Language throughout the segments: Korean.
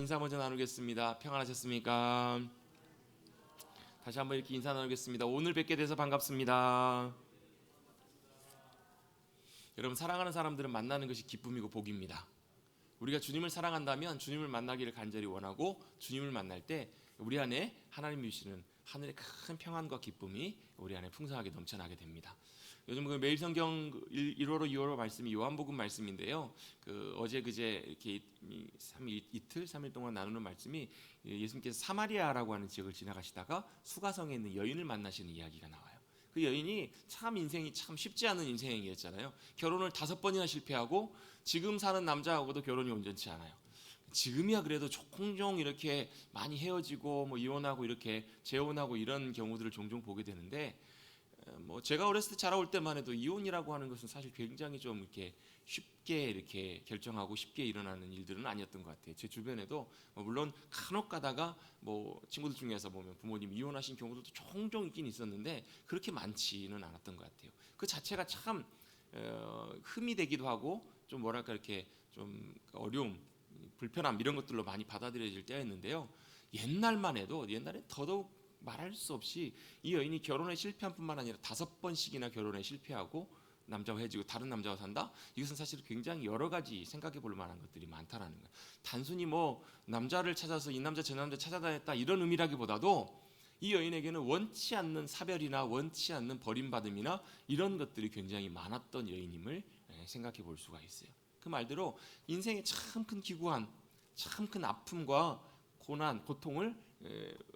인사 먼저 나누겠습니다. 평안하셨습니까? 다시 한번 이렇게 인사 나누겠습니다. 오늘 뵙게 돼서 반갑습니다. 여러분, 사랑하는 사람들은 만나는 것이 기쁨이고 복입니다. 우리가 주님을 사랑한다면 주님을 만나기를 간절히 원하고, 주님을 만날 때 우리 안에 하나님이 주시는 하늘의 큰 평안과 기쁨이 우리 안에 풍성하게 넘쳐나게 됩니다. 요즘 그 매일 성경 1호로 2호로 말씀이 요한복음 말씀인데요. 어제 그제 이렇게 이틀 3일 동안 나누는 말씀이 예수님께서 사마리아라고 하는 지역을 지나가시다가 수가성에 있는 여인을 만나시는 이야기가 나와요. 그 여인이 참 인생이 참 쉽지 않은 인생이었잖아요. 결혼을 5번이나 실패하고 지금 사는 남자하고도 결혼이 온전치 않아요. 지금이야 그래도 종종 이렇게 많이 헤어지고 뭐 이혼하고 이렇게 재혼하고 이런 경우들을 종종 보게 되는데, 뭐 제가 어렸을 때 자라올 때만 해도 이혼이라고 하는 것은 사실 굉장히 좀 이렇게 쉽게 이렇게 결정하고 쉽게 일어나는 일들은 아니었던 것 같아요. 제 주변에도 물론 간혹 가다가 뭐 친구들 중에서 보면 부모님 이혼하신 경우도 종종 있긴 있었는데 그렇게 많지는 않았던 것 같아요. 그 자체가 참 흠이 되기도 하고 좀 뭐랄까 이렇게 좀 어려움, 불편함 이런 것들로 많이 받아들여질 때였는데요. 옛날에 더더욱 말할 수 없이 이 여인이 결혼에 실패한 뿐만 아니라 5번씩이나 결혼에 실패하고 남자와 헤어지고 다른 남자와 산다? 이것은 사실 굉장히 여러 가지 생각해 볼 만한 것들이 많다라는 거예요. 단순히 뭐 남자를 찾아서 이 남자 저 남자 찾아다녔다 이런 의미라기보다도 이 여인에게는 원치 않는 사별이나 원치 않는 버림받음이나 이런 것들이 굉장히 많았던 여인임을 생각해 볼 수가 있어요. 그 말대로 인생의 참 큰 기구한, 참 큰 아픔과 고난, 고통을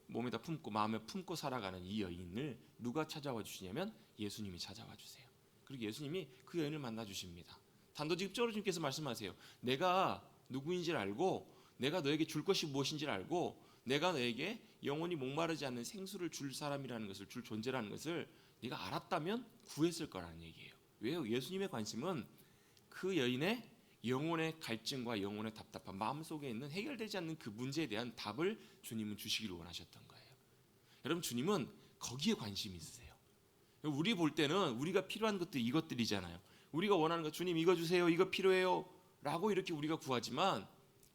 몸에다 품고 마음에 품고 살아가는 이 여인을 누가 찾아와 주시냐면 예수님이 찾아와 주세요. 그리고 예수님이 그 여인을 만나 주십니다. 단도직입적으로 주님께서 말씀하세요. 내가 누구인지를 알고, 내가 너에게 줄 것이 무엇인지를 알고, 내가 너에게 영원히 목마르지 않는 생수를 줄 사람이라는 것을, 줄 존재라는 것을 네가 알았다면 구했을 거라는 얘기예요. 왜요? 예수님의 관심은 그 여인의 영혼의 갈증과 영혼의 답답한 마음속에 있는 해결되지 않는 그 문제에 대한 답을 주님은 주시기를 원하셨던 거예요. 여러분, 주님은 거기에 관심이 있으세요. 우리 볼 때는 우리가 필요한 것들이 이것들이잖아요. 우리가 원하는 것, 주님 이거 주세요, 이거 필요해요 라고 이렇게 우리가 구하지만,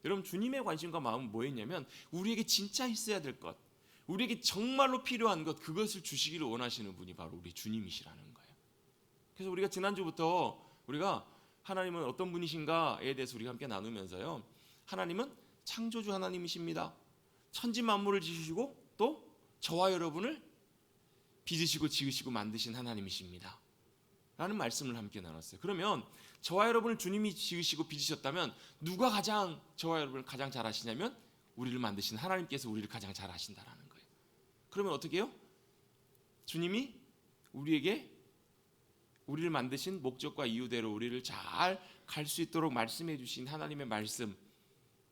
여러분 주님의 관심과 마음은 뭐였냐면 우리에게 진짜 있어야 될 것, 우리에게 정말로 필요한 것, 그것을 주시기를 원하시는 분이 바로 우리 주님이시라는 거예요. 그래서 우리가 지난주부터 우리가 하나님은 어떤 분이신가에 대해서 우리가 함께 나누면서요, 하나님은 창조주 하나님이십니다. 천지 만물을 지으시고 또 저와 여러분을 빚으시고 지으시고 만드신 하나님이십니다 라는 말씀을 함께 나눴어요. 그러면 저와 여러분을 주님이 지으시고 빚으셨다면 누가 가장 저와 여러분을 가장 잘 아시냐면 우리를 만드신 하나님께서 우리를 가장 잘 아신다라는 거예요. 그러면 어떻게 해요? 주님이 우리를 만드신 목적과 이유대로 우리를 잘 갈 수 있도록 말씀해 주신 하나님의 말씀,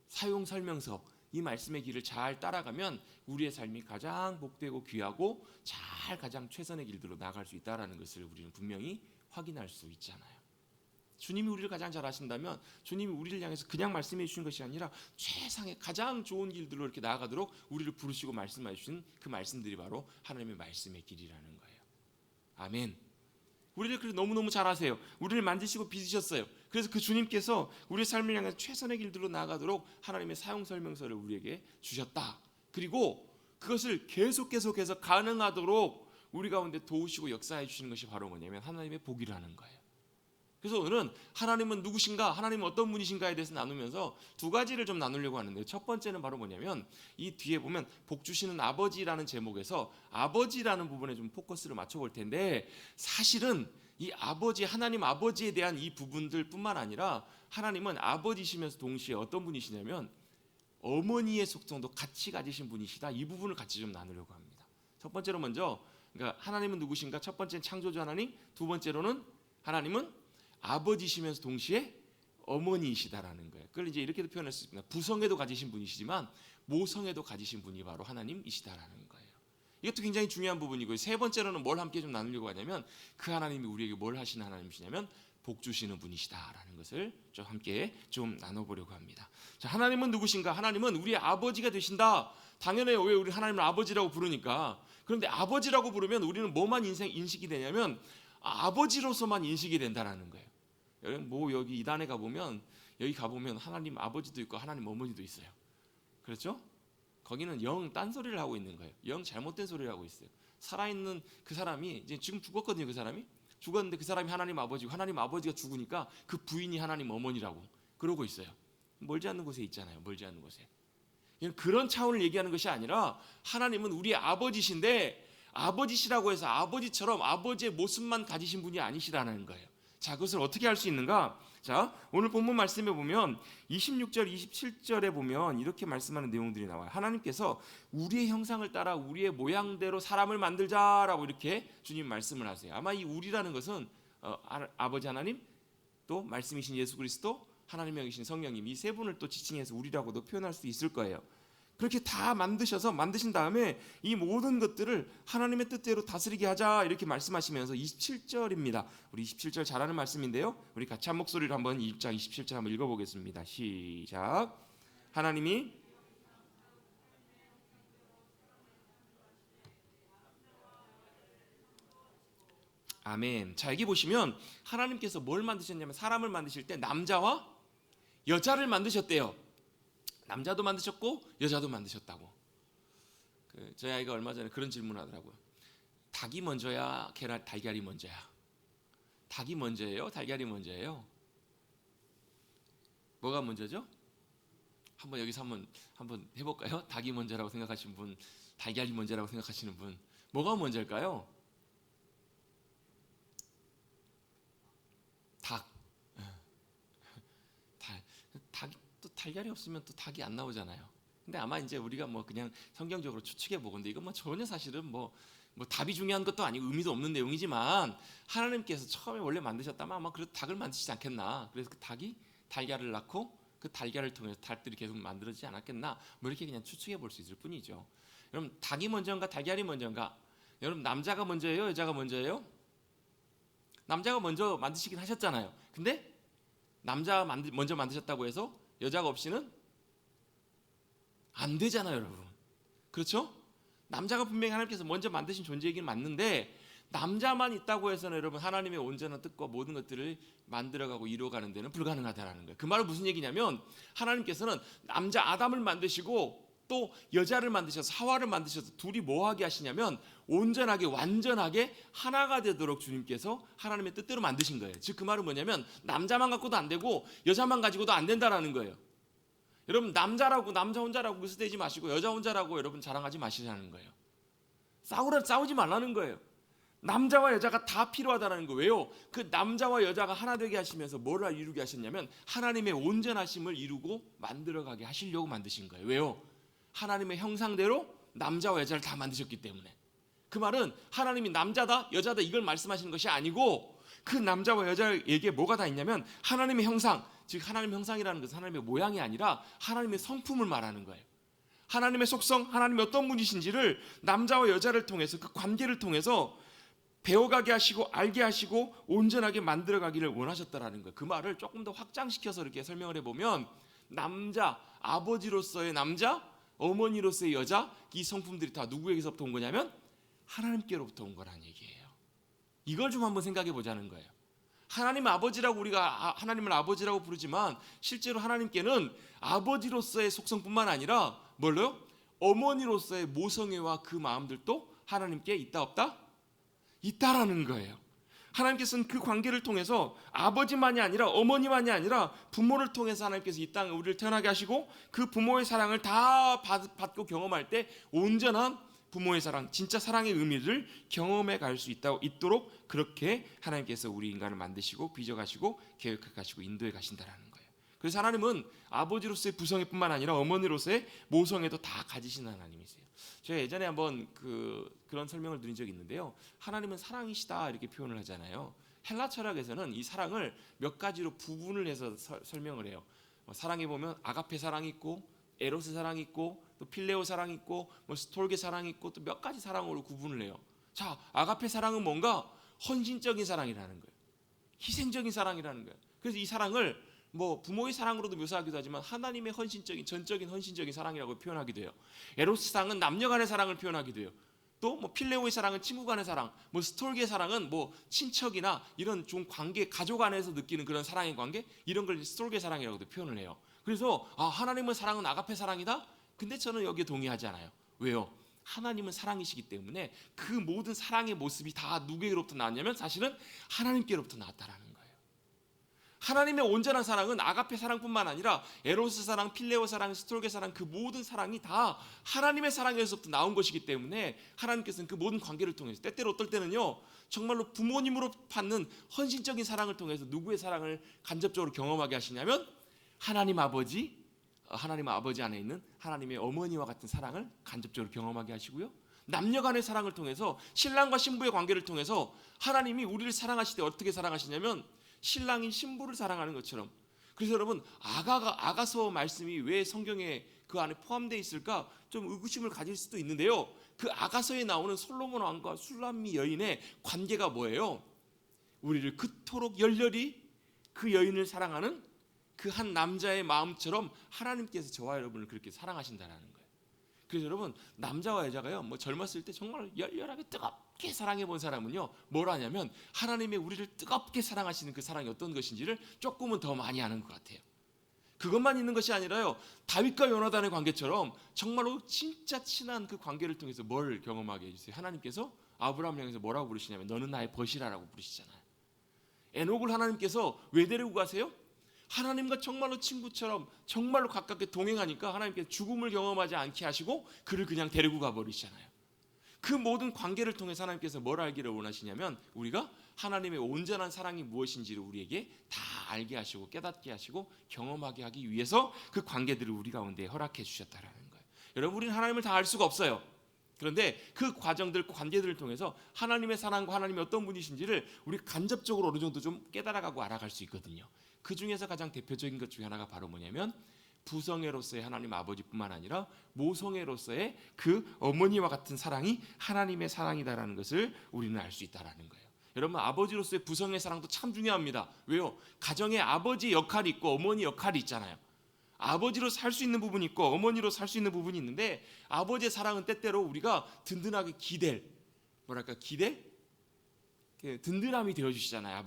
사용 설명서, 이 말씀의 길을 잘 따라가면 우리의 삶이 가장 복되고 귀하고 잘 가장 최선의 길들로 나아갈 수 있다는 것을 우리는 분명히 확인할 수 있잖아요. 주님이 우리를 가장 잘 아신다면 주님이 우리를 향해서 그냥 말씀해 주신 것이 아니라 최상의 가장 좋은 길들로 이렇게 나아가도록 우리를 부르시고 말씀해 주신 그 말씀들이 바로 하나님의 말씀의 길이라는 거예요. 아멘. 우리를 그래서 너무너무 잘 아세요. 우리를 만드시고 빚으셨어요. 그래서 그 주님께서 우리의 삶을 향해서 최선의 길들로 나아가도록 하나님의 사용 설명서를 우리에게 주셨다. 그리고 그것을 계속해서 가능하도록 우리 가운데 도우시고 역사해 주시는 것이 바로 뭐냐면 하나님의 복이라는 거예요. 그래서 오늘은 하나님은 누구신가, 하나님은 어떤 분이신가에 대해서 나누면서 두 가지를 좀 나누려고 하는데요. 첫 번째는 바로 뭐냐면 이 뒤에 보면 복 주시는 아버지라는 제목에서 아버지라는 부분에 좀 포커스를 맞춰볼 텐데, 사실은 이 아버지, 하나님 아버지에 대한 이 부분들 뿐만 아니라 하나님은 아버지시면서 동시에 어떤 분이시냐면 어머니의 속성도 같이 가지신 분이시다. 이 부분을 같이 좀 나누려고 합니다. 첫 번째로 먼저, 그러니까 하나님은 누구신가? 첫 번째는 창조주 하나님, 두 번째로는 하나님은 아버지시면서 동시에 어머니이시다라는 거예요. 그걸 이제 이렇게도 표현할 수 있습니다. 부성에도 가지신 분이시지만 모성에도 가지신 분이 바로 하나님이시다라는 거예요. 이것도 굉장히 중요한 부분이고요. 세 번째로는 뭘 함께 좀 나누려고 하냐면 그 하나님이 우리에게 뭘 하시는 하나님이시냐면 복 주시는 분이시다라는 것을 좀 함께 좀 나눠보려고 합니다. 자, 하나님은 누구신가? 하나님은 우리의 아버지가 되신다. 당연해요. 왜 우리 하나님을 아버지라고 부르니까. 그런데 아버지라고 부르면 우리는 뭐만 인식이 되냐면 아버지로서만 인식이 된다라는 거예요. 여러분, 뭐 여기 이단에 가보면, 여기 가보면 하나님 아버지도 있고 하나님 어머니도 있어요. 그렇죠? 거기는 영 딴소리를 하고 있는 거예요. 영 잘못된 소리를 하고 있어요. 살아있는 그 사람이 이제 지금 죽었거든요. 그 사람이 죽었는데 그 사람이 하나님 아버지고 하나님 아버지가 죽으니까 그 부인이 하나님 어머니라고 그러고 있어요. 멀지 않는 곳에 있잖아요. 멀지 않는 곳에. 그런 차원을 얘기하는 것이 아니라 하나님은 우리의 아버지신데 아버지시라고 해서 아버지처럼 아버지의 모습만 가지신 분이 아니시라는 거예요. 자, 그것을 어떻게 할 수 있는가? 자, 오늘 본문 말씀에 보면 26절, 27절에 보면 이렇게 말씀하는 내용들이 나와요. 하나님께서 우리의 형상을 따라 우리의 모양대로 사람을 만들자라고 이렇게 주님 말씀을 하세요. 아마 이 우리라는 것은 아버지 하나님, 또 말씀이신 예수 그리스도, 하나님의 영이신 성령님, 이 세 분을 또 지칭해서 우리라고도 표현할 수 있을 거예요. 그렇게 다 만드신 다음에 이 모든 것들을 하나님의 뜻대로 다스리게 하자 이렇게 말씀하시면서 27절입니다. 우리 27절 잘하는 말씀인데요. 우리 같이 한 목소리로 한번 1장 27절 한번 읽어보겠습니다. 시작. 하나님이 아멘. 자, 여기 보시면 하나님께서 뭘 만드셨냐면 사람을 만드실 때 남자와 여자를 만드셨대요. 남자도 만드셨고 여자도 만드셨다고. 저희 아이가 얼마 전에 그런 질문을 하더라고요. 닭이 먼저야, 달걀이 먼저야? 닭이 먼저예요? 달걀이 먼저예요? 뭐가 먼저죠? 한번 여기서 한번 해볼까요? 닭이 먼저라고 생각하시는 분, 달걀이 먼저라고 생각하시는 분, 뭐가 먼저일까요? 닭. 또 달걀이 없으면 또 닭이 안 나오잖아요. 근데 아마 이제 우리가 뭐 그냥 성경적으로 추측해 보건데 이건 뭐 전혀 사실은 뭐 답이 중요한 것도 아니고 의미도 없는 내용이지만 하나님께서 처음에 원래 만드셨다면 아마 그래도 닭을 만드시지 않겠나. 그래서 그 닭이 달걀을 낳고 그 달걀을 통해서 닭들이 계속 만들어지지 않았겠나. 뭐 이렇게 그냥 추측해 볼 수 있을 뿐이죠. 여러분, 닭이 먼저인가 달걀이 먼저인가? 여러분, 남자가 먼저예요, 여자가 먼저예요? 남자가 먼저 만드시긴 하셨잖아요. 근데 남자가 먼저 만드셨다고 해서 여자가 없이는 안 되잖아요, 여러분. 그렇죠? 남자가 분명히 하나님께서 먼저 만드신 존재이긴 맞는데 남자만 있다고 해서는 여러분 하나님의 온전한 뜻과 모든 것들을 만들어가고 이루어가는 데는 불가능하다라는 거예요. 그 말은 무슨 얘기냐면 하나님께서는 남자 아담을 만드시고 또 여자를 만드셔서 하와를 만드셔서 둘이 뭐하게 하시냐면 온전하게 완전하게 하나가 되도록 주님께서 하나님의 뜻대로 만드신 거예요. 즉 그 말은 뭐냐면 남자만 갖고도 안 되고 여자만 가지고도 안 된다라는 거예요. 여러분, 남자 혼자라고 의스대지 마시고 여자 혼자라고 여러분 자랑하지 마시라는 거예요. 싸우지 말라는 거예요. 남자와 여자가 다 필요하다는 거예요. 왜요? 그 남자와 여자가 하나 되게 하시면서 뭐를 이루게 하셨냐면 하나님의 온전하심을 이루고 만들어가게 하시려고 만드신 거예요. 왜요? 하나님의 형상대로 남자와 여자를 다 만드셨기 때문에. 그 말은 하나님이 남자다 여자다 이걸 말씀하시는 것이 아니고 그 남자와 여자에게 뭐가 다 있냐면 하나님의 형상, 즉 하나님의 형상이라는 것은 하나님의 모양이 아니라 하나님의 성품을 말하는 거예요. 하나님의 속성, 하나님이 어떤 분이신지를 남자와 여자를 통해서 그 관계를 통해서 배워가게 하시고 알게 하시고 온전하게 만들어가기를 원하셨다라는 거예요. 그 말을 조금 더 확장시켜서 이렇게 설명을 해보면 남자, 아버지로서의 남자, 어머니로서의 여자, 이 성품들이 다 누구에게서부터 온 거냐면 하나님께로부터 온 거라는 얘기예요. 이걸 좀 한번 생각해 보자는 거예요. 하나님 아버지라고 우리가 하나님을 아버지라고 부르지만 실제로 하나님께는 아버지로서의 속성뿐만 아니라 뭘로요? 어머니로서의 모성애와 그 마음들도 하나님께 있다 없다? 있다라는 거예요. 하나님께서는 그 관계를 통해서 아버지만이 아니라 어머니만이 아니라 부모를 통해서 하나님께서 이 땅에 우리를 태어나게 하시고 그 부모의 사랑을 다 받고 경험할 때 온전한 부모의 사랑, 진짜 사랑의 의미를 경험해 갈 수 있도록 그렇게 하나님께서 우리 인간을 만드시고 빚어가시고 계획해 가시고 인도해 가신다라는 거예요. 그래서 하나님은 아버지로서의 부성애뿐만 아니라 어머니로서의 모성애도 다 가지신 하나님이세요. 제가 예전에 한번 그런 설명을 드린 적이 있는데요. 하나님은 사랑이시다 이렇게 표현을 하잖아요. 헬라 철학에서는 이 사랑을 몇 가지로 부분을 해서 설명을 해요. 사랑에 보면 아가페 사랑이 있고 에로스 사랑이 있고 또 필레오 사랑이 있고 스톨게 사랑이 있고 또 몇 가지 사랑으로 구분을 해요. 자, 아가페 사랑은 뭔가 헌신적인 사랑이라는 거예요. 희생적인 사랑이라는 거예요. 그래서 이 사랑을 부모의 사랑으로도 묘사하기도 하지만 하나님의 헌신적인 전적인 헌신적인 사랑이라고 표현하기도 해요. 에로스 사랑은 남녀 간의 사랑을 표현하기도 해요. 또 필레오의 사랑은 친구 간의 사랑, 스톨게의 사랑은 친척이나 이런 좀 관계, 가족 안에서 느끼는 그런 사랑의 관계, 이런 걸 스톨게 사랑이라고도 표현을 해요. 그래서 하나님의 사랑은 아가페 사랑이다. 근데 저는 여기에 동의하지 않아요. 왜요? 하나님은 사랑이시기 때문에 그 모든 사랑의 모습이 다 누구에게로부터 나왔냐면 사실은 하나님께로부터 나왔다라는 거예요. 하나님의 온전한 사랑은 아가페 사랑뿐만 아니라 에로스 사랑, 필레오 사랑, 스톨게 사랑, 그 모든 사랑이 다 하나님의 사랑에서부터 나온 것이기 때문에 하나님께서는 그 모든 관계를 통해서 때때로 어떨 때는요 정말로 부모님으로 받는 헌신적인 사랑을 통해서 누구의 사랑을 간접적으로 경험하게 하시냐면 하나님 아버지 안에 있는 하나님의 어머니와 같은 사랑을 간접적으로 경험하게 하시고요, 남녀 간의 사랑을 통해서 신랑과 신부의 관계를 통해서 하나님이 우리를 사랑하실 때 어떻게 사랑하시냐면 신랑이 신부를 사랑하는 것처럼. 그래서 여러분 아가서 말씀이 왜 성경에 그 안에 포함되어 있을까 좀 의구심을 가질 수도 있는데요, 그 아가서에 나오는 솔로몬 왕과 술람미 여인의 관계가 뭐예요? 우리를 그토록 열렬히 그 여인을 사랑하는 그 한 남자의 마음처럼 하나님께서 저와 여러분을 그렇게 사랑하신다는 거예요. 그래서 여러분 남자와 여자가요 뭐 젊었을 때 정말 열렬하게 뜨겁게 사랑해 본 사람은요 뭘 하냐면 하나님의 우리를 뜨겁게 사랑하시는 그 사랑이 어떤 것인지를 조금은 더 많이 아는 것 같아요. 그것만 있는 것이 아니라요, 다윗과 요나단의 관계처럼 정말로 진짜 친한 그 관계를 통해서 뭘 경험하게 해주세요. 하나님께서 아브라함을 향해서 뭐라고 부르시냐면 너는 나의 벗이라라고 부르시잖아요. 에녹을 하나님께서 왜 데리고 가세요? 하나님과 정말로 친구처럼 정말로 가깝게 동행하니까 하나님께서 죽음을 경험하지 않게 하시고 그를 그냥 데리고 가버리시잖아요. 그 모든 관계를 통해서 하나님께서 뭘 알기를 원하시냐면 우리가 하나님의 온전한 사랑이 무엇인지를 우리에게 다 알게 하시고 깨닫게 하시고 경험하게 하기 위해서 그 관계들을 우리 가운데 허락해 주셨다라는 거예요. 여러분 우리는 하나님을 다 알 수가 없어요. 그런데 그 과정들, 관계들을 통해서 하나님의 사랑과 하나님이 어떤 분이신지를 우리 간접적으로 어느 정도 좀 깨달아가고 알아갈 수 있거든요. 그 중에서 가장 대표적인 것 중에 하나가 바로 뭐냐면 부성애로서의 하나님 아버지뿐만 아니라 모성애로서의 그 어머니와 같은 사랑이 하나님의 사랑이다라는 것을 우리는 알 수 있다라는 거예요. 여러분 아버지로서의 부성애 사랑도 참 중요합니다. 왜요? 가정에 아버지 역할이 있고 어머니 역할이 있잖아요. 아버지로 살 수 있는 부분이 있고 어머니로 살 수 있는 부분이 있는데 아버지의 사랑은 때때로 우리가 든든하게 든든함이 되어주시잖아요.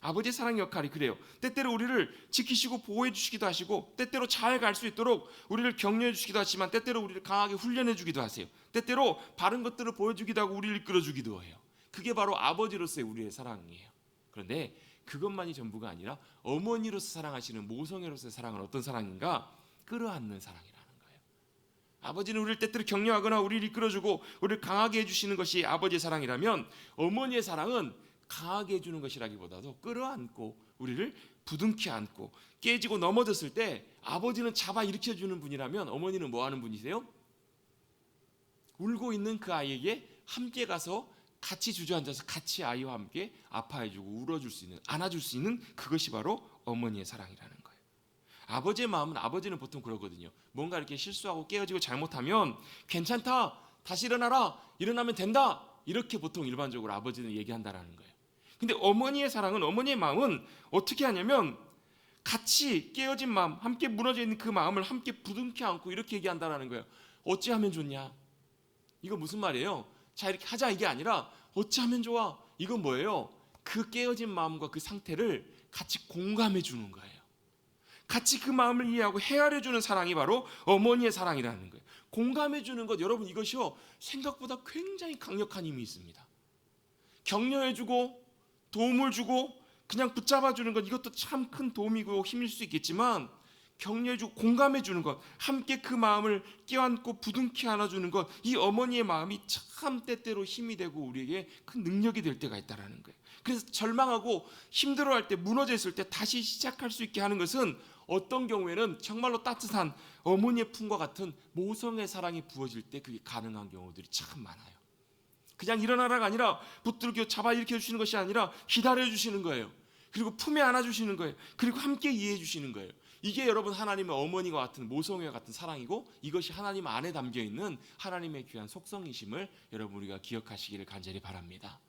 아버지의 사랑 역할이 그래요. 때때로 우리를 지키시고 보호해 주시기도 하시고 때때로 잘 갈 수 있도록 우리를 격려해 주시기도 하지만 때때로 우리를 강하게 훈련해 주기도 하세요. 때때로 바른 것들을 보여주기도 하고 우리를 이끌어 주기도 해요. 그게 바로 아버지로서의 우리의 사랑이에요. 그런데 그것만이 전부가 아니라 어머니로서 사랑하시는 모성애로서의 사랑은 어떤 사랑인가? 끌어안는 사랑이라는 거예요. 아버지는 우리를 때때로 격려하거나 우리를 이끌어주고 우리를 강하게 해주시는 것이 아버지의 사랑이라면 어머니의 사랑은 강하게 해주는 것이라기보다도 끌어안고 우리를 부둥켜 안고 깨지고 넘어졌을 때 아버지는 잡아 일으켜주는 분이라면 어머니는 뭐 하는 분이세요? 울고 있는 그 아이에게 함께 가서 같이 주저앉아서 같이 아이와 함께 아파해주고 울어줄 수 있는, 안아줄 수 있는 그것이 바로 어머니의 사랑이라는 거예요. 아버지의 마음은 아버지는 보통 그러거든요. 뭔가 이렇게 실수하고 깨어지고 잘못하면 괜찮다, 다시 일어나라, 일어나면 된다, 이렇게 보통 일반적으로 아버지는 얘기한다라는 거예요. 근데 어머니의 사랑은, 어머니의 마음은 어떻게 하냐면 같이 깨어진 마음, 함께 무너져 있는 그 마음을 함께 부둥켜 안고 이렇게 얘기한다라는 거예요. 어찌하면 좋냐? 이거 무슨 말이에요? 자 이렇게 하자 이게 아니라 어찌하면 좋아? 이건 뭐예요? 그 깨어진 마음과 그 상태를 같이 공감해 주는 거예요. 같이 그 마음을 이해하고 헤아려 주는 사랑이 바로 어머니의 사랑이라는 거예요. 공감해 주는 것, 여러분 이것이요 생각보다 굉장히 강력한 힘이 있습니다. 격려해 주고 도움을 주고 그냥 붙잡아 주는 것, 이것도 참 큰 도움이고 힘일 수 있겠지만 격려해 주고 공감해 주는 것, 함께 그 마음을 껴안고 부둥켜 안아주는 것, 이 어머니의 마음이 참 때때로 힘이 되고 우리에게 큰 능력이 될 때가 있다는 거예요. 그래서 절망하고 힘들어할 때, 무너져 있을 때 다시 시작할 수 있게 하는 것은 어떤 경우에는 정말로 따뜻한 어머니의 품과 같은 모성의 사랑이 부어질 때 그게 가능한 경우들이 참 많아요. 그냥 일어나라가 아니라 붙들고 잡아 일으켜 주시는 것이 아니라 기다려 주시는 거예요. 그리고 품에 안아 주시는 거예요. 그리고 함께 이해해 주시는 거예요. 이게 여러분 하나님의 어머니와 같은 모성애와 같은 사랑이고, 이것이 하나님 안에 담겨있는 하나님의 귀한 속성이심을 여러분 우리가 기억하시기를 간절히 바랍니다.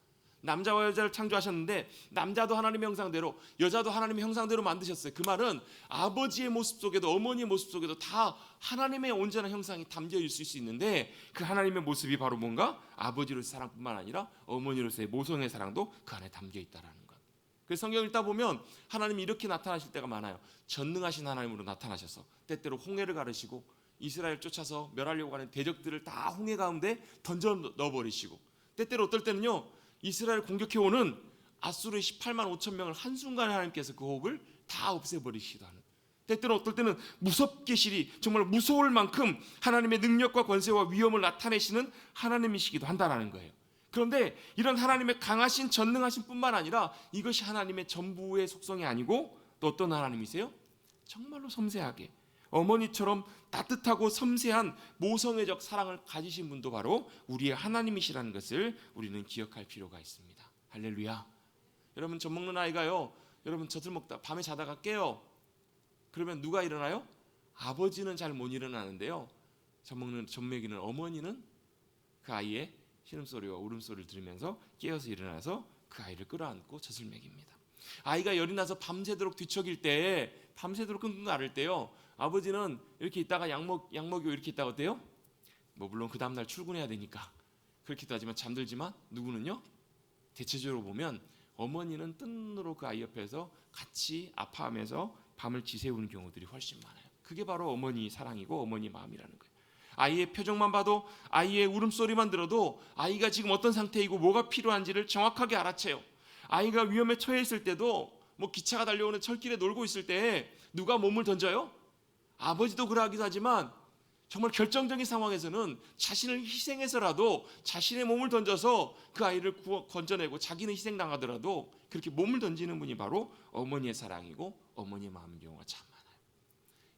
남자와 여자를 창조하셨는데 남자도 하나님의 형상대로 여자도 하나님의 형상대로 만드셨어요. 그 말은 아버지의 모습 속에도 어머니의 모습 속에도 다 하나님의 온전한 형상이 담겨 있을 수 있는데, 그 하나님의 모습이 바로 뭔가 아버지로서의 사랑뿐만 아니라 어머니로서의 모성의 사랑도 그 안에 담겨 있다라는 것. 그래서 성경을 읽다 보면 하나님이 이렇게 나타나실 때가 많아요. 전능하신 하나님으로 나타나셔서 때때로 홍해를 가르시고 이스라엘 쫓아서 멸하려고 하는 대적들을 다 홍해 가운데 던져 넣어버리시고, 때때로 어떨 때는요 이스라엘 공격해오는 아수르의 18만 5천 명을 한순간에 하나님께서 그 호흡을 다 없애버리시기도 하는, 때때로 어떨 때는 무섭게 시리 정말 무서울 만큼 하나님의 능력과 권세와 위엄을 나타내시는 하나님이시기도 한다는 거예요. 그런데 이런 하나님의 강하신 전능하신 뿐만 아니라 이것이 하나님의 전부의 속성이 아니고 또 어떤 하나님이세요? 정말로 섬세하게 어머니처럼 따뜻하고 섬세한 모성애적 사랑을 가지신 분도 바로 우리의 하나님이시라는 것을 우리는 기억할 필요가 있습니다. 할렐루야. 여러분, 젖 먹는 아이가요, 여러분 젖을 먹다 밤에 자다가 깨요. 그러면 누가 일어나요? 아버지는 잘 못 일어나는데요, 젖 먹이는 어머니는 그 아이의 신음소리와 울음소리를 들으면서 깨어서 일어나서 그 아이를 끌어안고 젖을 먹입니다. 아이가 열이 나서 밤새도록 뒤척일 때, 밤새도록 끙끙 앓을 때요, 아버지는 이렇게 있다가 약 먹이고 이렇게 있다가 어때요? 뭐 물론 그 다음날 출근해야 되니까 그렇기도 하지만 잠들지만, 누구는요? 대체적으로 보면 어머니는 뜬 눈으로 그 아이 옆에서 같이 아파하면서 밤을 지새우는 경우들이 훨씬 많아요. 그게 바로 어머니 사랑이고 어머니 마음이라는 거예요. 아이의 표정만 봐도, 아이의 울음소리만 들어도 아이가 지금 어떤 상태이고 뭐가 필요한지를 정확하게 알아채요. 아이가 위험에 처해 있을 때도, 뭐 기차가 달려오는 철길에 놀고 있을 때 누가 몸을 던져요? 아버지도 그러하기도 하지만 정말 결정적인 상황에서는 자신을 희생해서라도 자신의 몸을 던져서 그 아이를 건져내고 자기는 희생당하더라도 그렇게 몸을 던지는 분이 바로 어머니의 사랑이고 어머니의 마음인 경우가 참 많아요.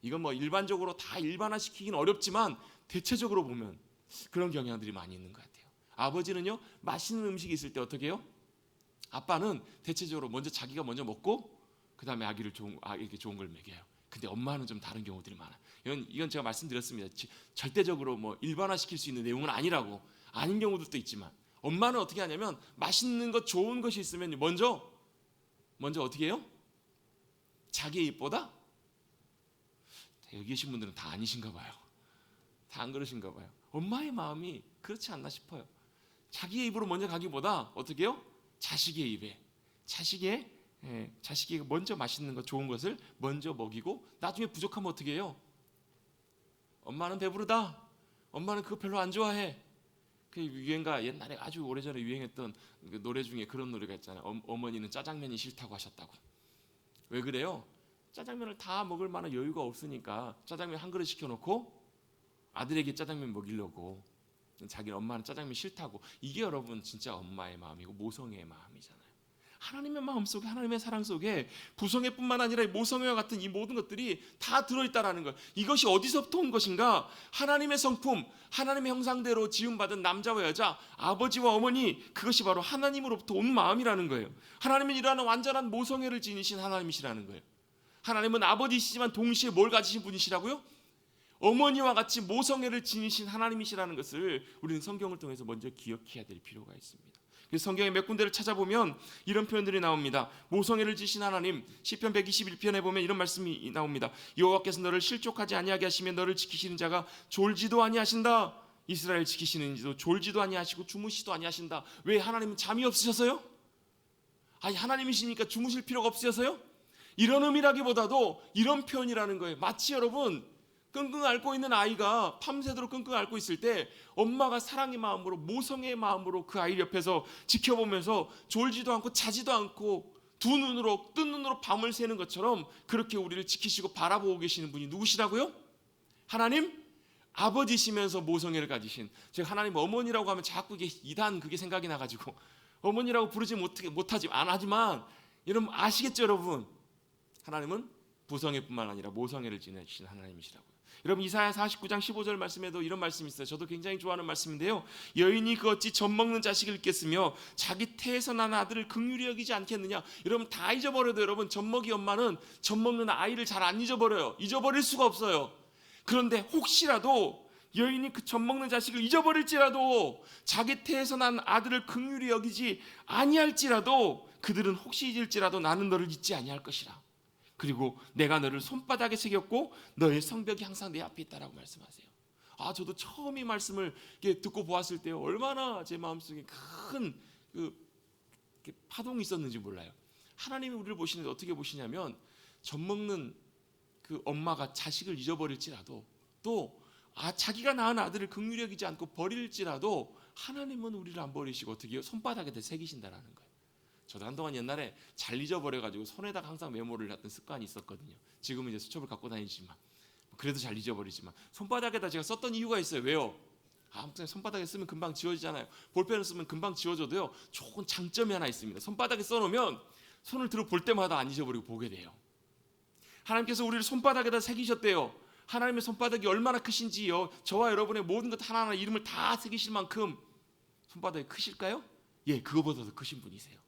이건 뭐 일반적으로 다 일반화시키긴 어렵지만 대체적으로 보면 그런 경향들이 많이 있는 것 같아요. 아버지는요, 맛있는 음식이 있을 때 어떻게 해요? 아빠는 대체적으로 먼저 자기가 먼저 먹고 그 다음에 아기를 이렇게 좋은 걸 먹여요. 근데 엄마는 좀 다른 경우들이 많아요. 이건 제가 말씀드렸습니다. 절대적으로 뭐 일반화시킬 수 있는 내용은 아니라고. 아닌 경우도 또 있지만, 엄마는 어떻게 하냐면 맛있는 것, 좋은 것이 있으면 먼저 어떻게 해요? 자기의 입보다, 여기 계신 분들은 다 아니신가 봐요. 다 안 그러신가 봐요. 엄마의 마음이 그렇지 않나 싶어요. 자기의 입으로 먼저 가기보다 어떻게 해요? 자식의 입에, 자식이 먼저 맛있는 것, 좋은 것을 먼저 먹이고 나중에 부족하면 어떻게 해요? 엄마는 배부르다, 엄마는 그거 별로 안 좋아해. 그 유행가, 옛날에 아주 오래전에 유행했던 그 노래 중에 그런 노래가 있잖아요. 어머니는 짜장면이 싫다고 하셨다고. 왜 그래요? 짜장면을 다 먹을 만한 여유가 없으니까 짜장면 한 그릇 시켜놓고 아들에게 짜장면 먹이려고, 자기는 엄마는 짜장면 싫다고. 이게 여러분 진짜 엄마의 마음이고 모성애의 마음이잖아요. 하나님의 마음 속에, 하나님의 사랑 속에 부성애뿐만 아니라 모성애와 같은 이 모든 것들이 다 들어있다라는 것. 이것이 어디서부터 온 것인가? 하나님의 성품, 하나님의 형상대로 지음받은 남자와 여자, 아버지와 어머니, 그것이 바로 하나님으로부터 온 마음이라는 거예요. 하나님은 이러한 완전한 모성애를 지니신 하나님이시라는 거예요. 하나님은 아버지시지만 동시에 뭘 가지신 분이시라고요? 어머니와 같이 모성애를 지니신 하나님이시라는 것을 우리는 성경을 통해서 먼저 기억해야 될 필요가 있습니다. 그래서 성경의 몇 군데를 찾아보면 이런 표현들이 나옵니다. 모성애를 지신 하나님, 시편 121편에 보면 이런 말씀이 나옵니다. 여호와께서 너를 실족하지 아니하게 하시며 너를 지키시는 자가 졸지도 아니하신다. 이스라엘 지키시는 이도 졸지도 아니하시고 주무시도 아니하신다. 왜? 하나님은 잠이 없으셔서요? 아니, 하나님이시니까 주무실 필요가 없으셔서요? 이런 의미라기보다도 이런 표현이라는 거예요. 마치 여러분, 끙끙 앓고 있는 아이가 밤새도록 끙끙 앓고 있을 때 엄마가 사랑의 마음으로, 모성애의 마음으로 그 아이 옆에서 지켜보면서 졸지도 않고 자지도 않고 뜬 눈으로 밤을 새는 것처럼 그렇게 우리를 지키시고 바라보고 계시는 분이 누구시라고요? 하나님 아버지시면서 모성애를 가지신. 제가 하나님 어머니라고 하면 자꾸 이게 이단 그게 생각이 나가지고 어머니라고 부르지 안 하지만 여러분 아시겠죠? 여러분, 하나님은 부성애뿐만 아니라 모성애를 지니신 하나님이시라고요. 여러분, 이사야 49장 15절 말씀에도 이런 말씀이 있어요. 저도 굉장히 좋아하는 말씀인데요. 여인이 그 어찌 젖 먹는 자식을 잊겠으며 자기 태에서 난 아들을 긍휼히 여기지 않겠느냐. 여러분 다 잊어버려도 여러분 젖 먹이 엄마는 젖 먹는 아이를 잘 안 잊어버려요. 잊어버릴 수가 없어요. 그런데 혹시라도 여인이 그 젖 먹는 자식을 잊어버릴지라도 자기 태에서 난 아들을 긍휼히 여기지 아니할지라도 그들은 혹시 잊을지라도 나는 너를 잊지 아니할 것이라. 그리고 내가 너를 손바닥에 새겼고 너의 성벽이 항상 내 앞에 있다라고 말씀하세요. 저도 처음 이 말씀을 듣고 보았을 때 얼마나 제 마음속에 큰 파동이 있었는지 몰라요. 하나님이 우리를 보시는데 어떻게 보시냐면 젖 먹는 그 엄마가 자식을 잊어버릴지라도 또 자기가 낳은 아들을 긍휼히 여기지 않고 버릴지라도 하나님은 우리를 안 버리시고 어떻게 해요? 손바닥에다 새기신다라는 거예요. 저도 한동안 옛날에 잘 잊어버려가지고 손에다가 항상 메모를 했던 습관이 있었거든요. 지금은 이제 수첩을 갖고 다니지만 그래도 잘 잊어버리지만 손바닥에다 제가 썼던 이유가 있어요. 왜요? 아무튼 손바닥에 쓰면 금방 지워지잖아요. 볼펜을 쓰면 금방 지워져도요, 좋은 장점이 하나 있습니다. 손바닥에 써놓으면 손을 들어 볼 때마다 안 잊어버리고 보게 돼요. 하나님께서 우리를 손바닥에다 새기셨대요. 하나님의 손바닥이 얼마나 크신지요, 저와 여러분의 모든 것 하나하나 이름을 다 새기실 만큼 손바닥이 크실까요? 예, 그거보다 더 크신 분이세요.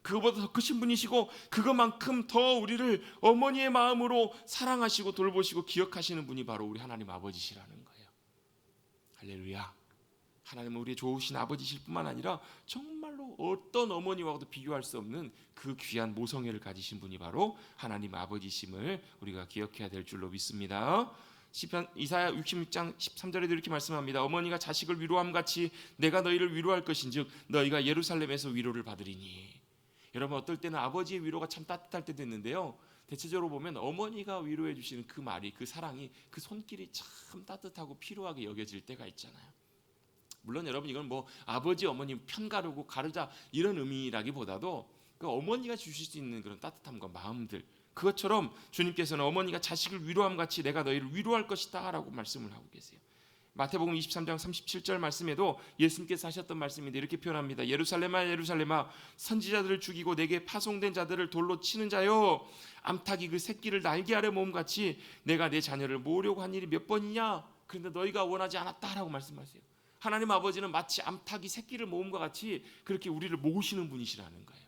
그거보다 더 크신 분이시고 그것만큼 더 우리를 어머니의 마음으로 사랑하시고 돌보시고 기억하시는 분이 바로 우리 하나님 아버지시라는 거예요. 할렐루야. 하나님은 우리의 좋으신 아버지실 뿐만 아니라 정말로 어떤 어머니와도 비교할 수 없는 그 귀한 모성애를 가지신 분이 바로 하나님 아버지심을 우리가 기억해야 될 줄로 믿습니다. 시편 이사야 66장 13절에도 이렇게 말씀합니다. 어머니가 자식을 위로함 같이 내가 너희를 위로할 것인즉 너희가 예루살렘에서 위로를 받으리니. 여러분, 어떨 때는 아버지의 위로가 참 따뜻할 때도 있는데요, 대체적으로 보면 어머니가 위로해 주시는 그 말이, 그 사랑이, 그 손길이 참 따뜻하고 필요하게 여겨질 때가 있잖아요. 물론 여러분, 이건 뭐 아버지 어머니 편 가르고 가르자 이런 의미라기보다도 그 어머니가 주실 수 있는 그런 따뜻함과 마음들, 그것처럼 주님께서는 어머니가 자식을 위로함 같이 내가 너희를 위로할 것이다 라고 말씀을 하고 계세요. 마태복음 23장 37절 말씀에도 예수님께서 하셨던 말씀인데 이렇게 표현합니다. 예루살렘아 예루살렘아 선지자들을 죽이고 내게 파송된 자들을 돌로 치는 자여, 암탉이 그 새끼를 날개 아래 모음같이 내가 내 자녀를 모으려고 한 일이 몇 번이냐, 그런데 너희가 원하지 않았다라고 말씀하세요. 하나님 아버지는 마치 암탉이 새끼를 모음과 같이 그렇게 우리를 모으시는 분이시라는 거예요.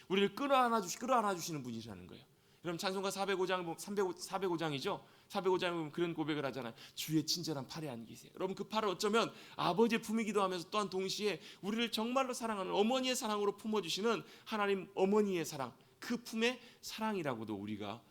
우리를 끌어안아 주시는 분이시라는 거예요. 여러분, 찬송가 405장이죠. 405장에 보면 그런 고백을 하잖아요. 주의 친절한 팔에 안기세요. 여러분, 그 팔을 어쩌면 아버지의 품이기도 하면서 또한 동시에 우리를 정말로 사랑하는 어머니의 사랑으로 품어주시는 하나님 어머니의 사랑, 그 품의 사랑이라고도 우리가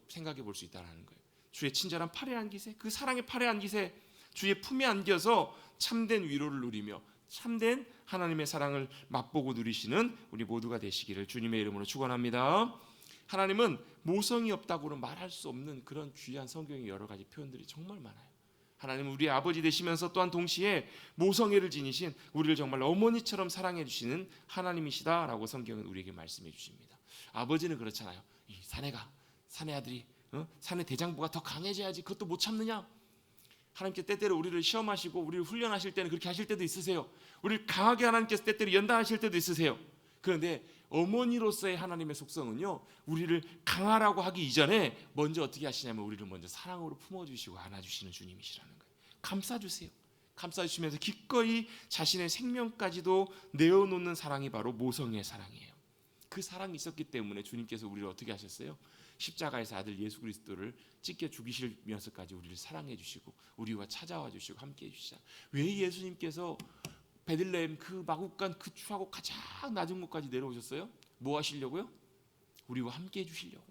생각해 볼 수 있다는 거예요. 주의 친절한 팔에 안기세, 그 사랑의 팔에 안기세, 주의 품에 안겨서 참된 위로를 누리며 참된 하나님의 사랑을 맛보고 누리시는 우리 모두가 되시기를 주님의 이름으로 축원합니다. 하나님은 모성이 없다고는 말할 수 없는 그런 귀한 성경의 여러 가지 표현들이 정말 많아요. 하나님은 우리의 아버지 되시면서 또한 동시에 모성애를 지니신 우리를 정말 어머니처럼 사랑해 주시는 하나님이시다라고 성경은 우리에게 말씀해 주십니다. 아버지는 그렇잖아요. 이 사내 아들이 사내 대장부가 더 강해져야지 그것도 못 참느냐. 하나님께 때때로 우리를 시험하시고 우리를 훈련하실 때는 그렇게 하실 때도 있으세요. 우리를 강하게 하나님께서 때때로 연단하실 때도 있으세요. 그런데 어머니로서의 하나님의 속성은요, 우리를 강하라고 하기 이전에 먼저 어떻게 하시냐면 우리를 먼저 사랑으로 품어주시고 안아주시는 주님이시라는 거예요. 감싸주세요. 감싸주시면서 기꺼이 자신의 생명까지도 내어놓는 사랑이 바로 모성의 사랑이에요. 그 사랑이 있었기 때문에 주님께서 우리를 어떻게 하셨어요? 십자가에서 아들 예수 그리스도를 찢겨 죽이시면서까지 우리를 사랑해 주시고 우리와 찾아와 주시고 함께 해주시잖아요. 왜 예수님께서 베들레헴 그 마국간 그 추하고 가장 낮은 곳까지 내려오셨어요? 뭐 하시려고요? 우리와 함께 해주시려고,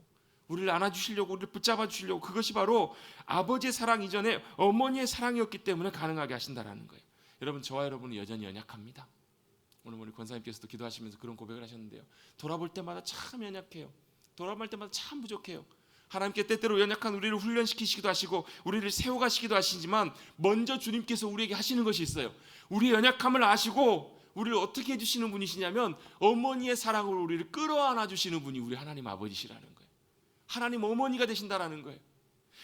우리를 안아주시려고, 우리를 붙잡아 주시려고. 그것이 바로 아버지의 사랑 이전에 어머니의 사랑이었기 때문에 가능하게 하신다라는 거예요. 여러분, 저와 여러분은 여전히 연약합니다. 오늘 우리 권사님께서도 기도하시면서 그런 고백을 하셨는데요, 돌아볼 때마다 참 연약해요. 돌아볼 때마다 참 부족해요. 하나님께 때때로 연약한 우리를 훈련시키시기도 하시고 우리를 세워가시기도 하시지만 먼저 주님께서 우리에게 하시는 것이 있어요. 우리의 연약함을 아시고 우리를 어떻게 해주시는 분이시냐면 어머니의 사랑으로 우리를 끌어안아 주시는 분이 우리 하나님 아버지시라는 거예요. 하나님 어머니가 되신다라는 거예요.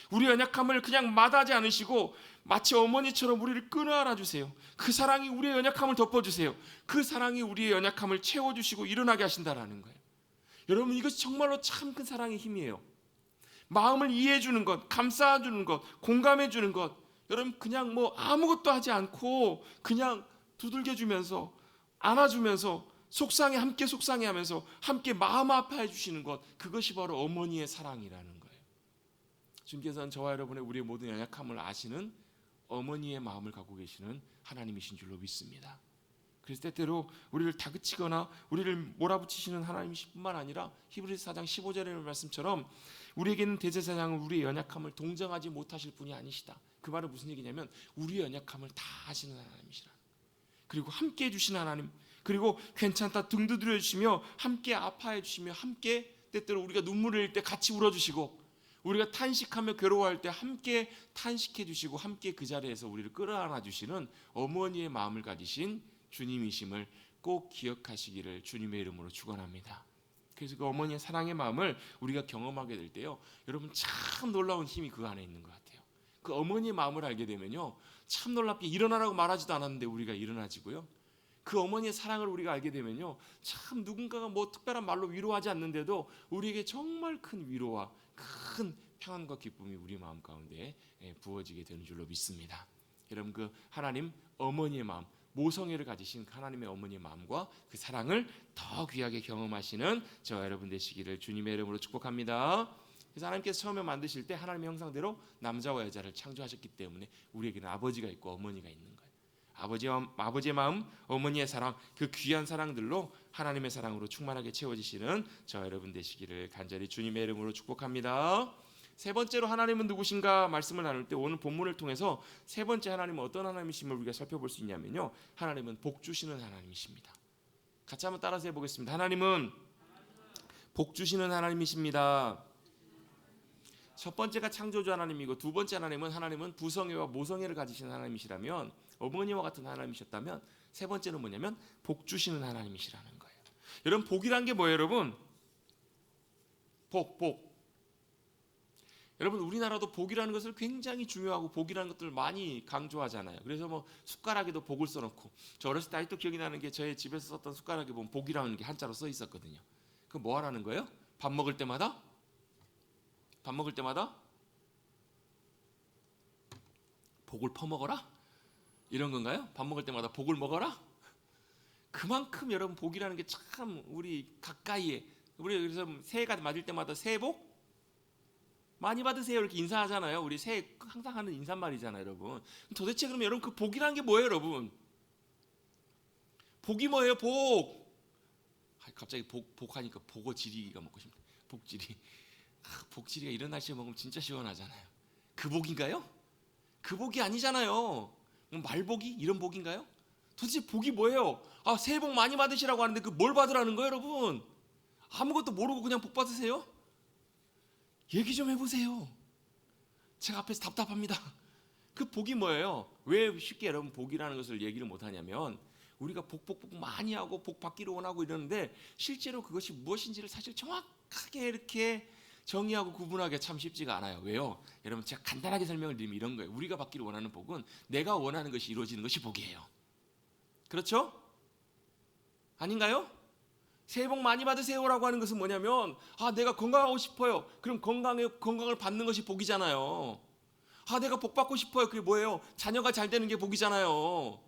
우리 연약함을 그냥 마다하지 않으시고 마치 어머니처럼 우리를 끌어안아 주세요. 그 사랑이 우리의 연약함을 덮어주세요. 그 사랑이 우리의 연약함을 채워주시고 일어나게 하신다라는 거예요. 여러분, 이것이 정말로 참 큰 사랑의 힘이에요. 마음을 이해해 주는 것, 감싸 주는 것, 공감해 주는 것. 여러분, 그냥 뭐 아무것도 하지 않고 그냥 두들겨 주면서 안아주면서 함께 속상해하면서 함께 마음 아파해 주시는 것, 그것이 바로 어머니의 사랑이라는 거예요. 주님께서는 저와 여러분의 우리의 모든 연약함을 아시는 어머니의 마음을 갖고 계시는 하나님이신 줄로 믿습니다. 그래서 때때로 우리를 다그치거나 우리를 몰아붙이시는 하나님이실 뿐만 아니라 히브리서 4장 15절의 말씀처럼 우리에게는 대제사장은 우리의 연약함을 동정하지 못하실 분이 아니시다. 그 말은 무슨 얘기냐면 우리의 연약함을 다 아시는 하나님이시라. 그리고 함께 해주시는 하나님, 그리고 괜찮다 등 두드려 주시며 함께 아파해 주시며 함께 때때로 우리가 눈물을 흘릴 때 같이 울어주시고 우리가 탄식하며 괴로워할 때 함께 탄식해 주시고 함께 그 자리에서 우리를 끌어안아 주시는 어머니의 마음을 가지신 주님이심을 꼭 기억하시기를 주님의 이름으로 축원합니다. 그래서 그 어머니의 사랑의 마음을 우리가 경험하게 될 때요, 여러분 참 놀라운 힘이 그 안에 있는 것 같아요. 그 어머니의 마음을 알게 되면요, 참 놀랍게 일어나라고 말하지도 않았는데 우리가 일어나지고요, 그 어머니의 사랑을 우리가 알게 되면요, 참 누군가가 뭐 특별한 말로 위로하지 않는데도 우리에게 정말 큰 위로와 큰 평안과 기쁨이 우리 마음 가운데 부어지게 되는 줄로 믿습니다. 여러분, 그 하나님 어머니의 마음, 모성애를 가지신 하나님의 어머니의 마음과 그 사랑을 더 귀하게 경험하시는 저와 여러분 되시기를 주님의 이름으로 축복합니다. 그래서 하나님께서 처음에 만드실 때 하나님의 형상대로 남자와 여자를 창조하셨기 때문에 우리에게는 아버지가 있고 어머니가 있는 거예요. 아버지의 마음, 어머니의 사랑, 그 귀한 사랑들로 하나님의 사랑으로 충만하게 채워지시는 저와 여러분 되시기를 간절히 주님의 이름으로 축복합니다. 세 번째로 하나님은 누구신가 말씀을 나눌 때 오늘 본문을 통해서 세 번째 하나님은 어떤 하나님이심을 우리가 살펴볼 수 있냐면요, 하나님은 복 주시는 하나님이십니다. 같이 한번 따라서 해보겠습니다. 하나님은 복 주시는 하나님이십니다. 첫 번째가 창조주 하나님이고 두 번째 하나님은 부성애와 모성애를 가지신 하나님이시라면, 어머니와 같은 하나님이셨다면, 세 번째는 뭐냐면 복 주시는 하나님이시라는 거예요. 여러분, 복이란 게 뭐예요? 여러분, 복. 여러분, 우리나라도 복이라는 것을 굉장히 중요하고 복이라는 것들을 많이 강조하잖아요. 그래서 뭐 숟가락에도 복을 써놓고, 저 어렸을 때 아직도 기억이 나는 게 저희 집에서 썼던 숟가락에 보면 복이라는 게 한자로 써 있었거든요. 그 뭐 하라는 거예요? 밥 먹을 때마다 복을 퍼먹어라? 이런 건가요? 밥 먹을 때마다 복을 먹어라? 그만큼 여러분 복이라는 게 참 우리 가까이에, 우리 그래서 새해가 맞을 때마다 새해 복 많이 받으세요 이렇게 인사하잖아요. 우리 새해 항상 하는 인사말이잖아요, 여러분. 도대체 그러면 여러분 그 복이라는 게 뭐예요, 여러분? 복이 뭐예요, 복? 갑자기 복하니까 복어지리가 먹고 싶네. 복지리. 복지리가 이런 날씨에 먹으면 진짜 시원하잖아요. 그 복인가요? 그 복이 아니잖아요. 말복이 이런 복인가요? 도대체 복이 뭐예요? 새해 복 많이 받으시라고 하는데 그 뭘 받으라는 거예요, 여러분? 아무것도 모르고 그냥 복 받으세요? 얘기 좀 해보세요. 제가 앞에서 답답합니다. 그 복이 뭐예요? 왜 쉽게 여러분 복이라는 것을 얘기를 못하냐면, 우리가 복 많이 하고 복 받기를 원하고 이러는데 실제로 그것이 무엇인지를 사실 정확하게 이렇게 정의하고 구분하기가 참 쉽지가 않아요. 왜요? 여러분, 제가 간단하게 설명을 드리면 이런 거예요. 우리가 받기를 원하는 복은 내가 원하는 것이 이루어지는 것이 복이에요. 그렇죠? 아닌가요? 새해 복 많이 받으세요라고 하는 것은 뭐냐면, 내가 건강하고 싶어요. 그럼 건강을 받는 것이 복이잖아요. 내가 복 받고 싶어요. 그게 뭐예요? 자녀가 잘 되는 게 복이잖아요.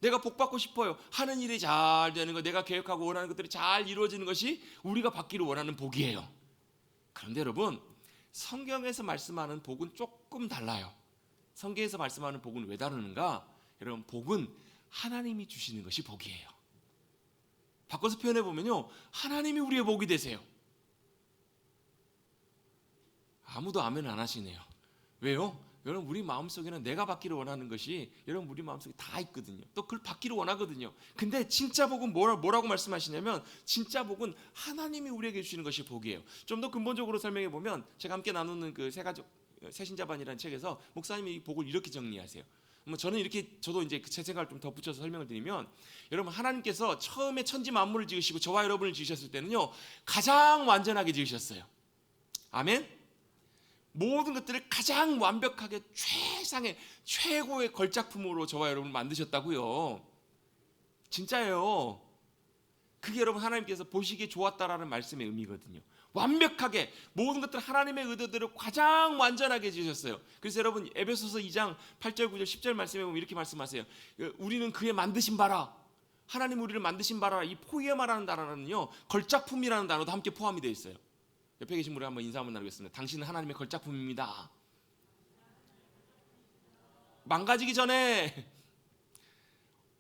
내가 복 받고 싶어요. 하는 일이 잘 되는 거, 내가 계획하고 원하는 것들이 잘 이루어지는 것이 우리가 받기를 원하는 복이에요. 그런데 여러분, 성경에서 말씀하는 복은 조금 달라요. 성경에서 말씀하는 복은 왜 다르는가? 여러분, 복은 하나님이 주시는 것이 복이에요. 바꿔서 표현해 보면요, 하나님이 우리의 복이 되세요. 아무도 아멘 안 하시네요. 왜요? 여러분, 우리 마음속에는 내가 받기를 원하는 것이 여러분 우리 마음속에 다 있거든요. 또 그걸 받기를 원하거든요. 근데 진짜 복은 뭐라고 말씀하시냐면, 진짜 복은 하나님이 우리에게 주시는 것이 복이에요. 좀 더 근본적으로 설명해 보면, 제가 함께 나누는 그 새신자반이라는 책에서 목사님이 이 복을 이렇게 정리하세요. 저는 저도 이제 제 생각을 좀 덧붙여서 설명을 드리면, 여러분, 하나님께서 처음에 천지 만물을 지으시고 저와 여러분을 지으셨을 때는요, 가장 완전하게 지으셨어요. 아멘. 모든 것들을 가장 완벽하게 최상의 최고의 걸작품으로 저와 여러분을 만드셨다고요. 진짜예요. 그게 여러분 하나님께서 보시기에 좋았다라는 말씀의 의미거든요. 완벽하게 모든 것들 하나님의 의도대로 가장 완전하게 지으셨어요. 그래서 여러분, 에베소서 2장 8절 9절 10절 말씀에 보면 이렇게 말씀하세요. 우리는 그의 만드신 바라, 하나님 우리를 만드신 바라. 이 포이에마라는 단어는요, 걸작품이라는 단어도 함께 포함이 되어 있어요. 옆에 계신 분이 한번 인사 한번 나누겠습니다. 당신은 하나님의 걸작품입니다. 망가지기 전에